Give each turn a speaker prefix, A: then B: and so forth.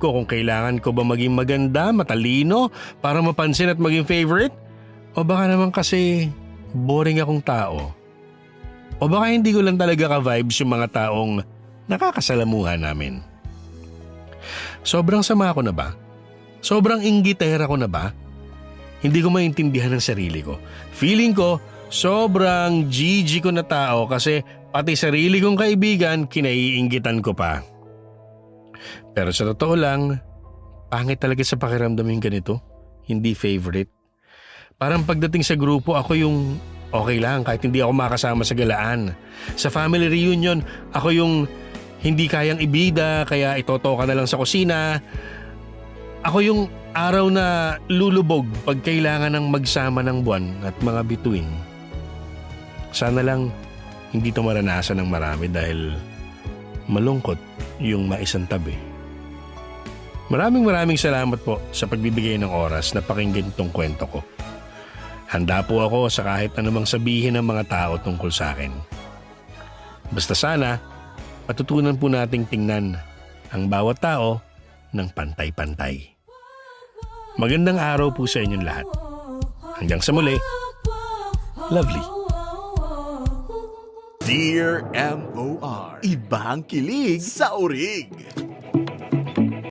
A: ko kung kailangan ko ba maging maganda, matalino, para mapansin at maging favorite? O baka naman kasi boring akong tao? O baka hindi ko lang talaga ka-vibes yung mga taong nakakasalamuhan namin? Sobrang sama ko na ba? Sobrang inggitera ko na ba? Hindi ko maintindihan ang sarili ko. Feeling ko, sobrang GG ko na tao kasi pati sarili kong kaibigan kinaiinggitan ko pa. Pero sa totoo lang, pangit talaga sa pakiramdam yung ganito. Hindi favorite. Parang pagdating sa grupo, ako yung okay lang kahit hindi ako makasama sa galaan. Sa family reunion, ako yung hindi kayang ibida kaya itotoka na lang sa kusina. Ako yung araw na lulubog pag kailangan ng magsama ng buwan at mga bituin. Sana lang hindi ito maranasan ng marami dahil malungkot yung maisang tabi. Maraming salamat po sa pagbibigay ng oras na pakinggan itong kwento ko. Handa po ako sa kahit anumang sabihin ng mga tao tungkol sa akin. Basta sana, patutunan po nating tingnan ang bawat tao ng pantay-pantay. Magandang araw po sa inyong lahat. Hanggang sa muli, Lovely.
B: Dear M.O.R. Ibang kilig sa urig.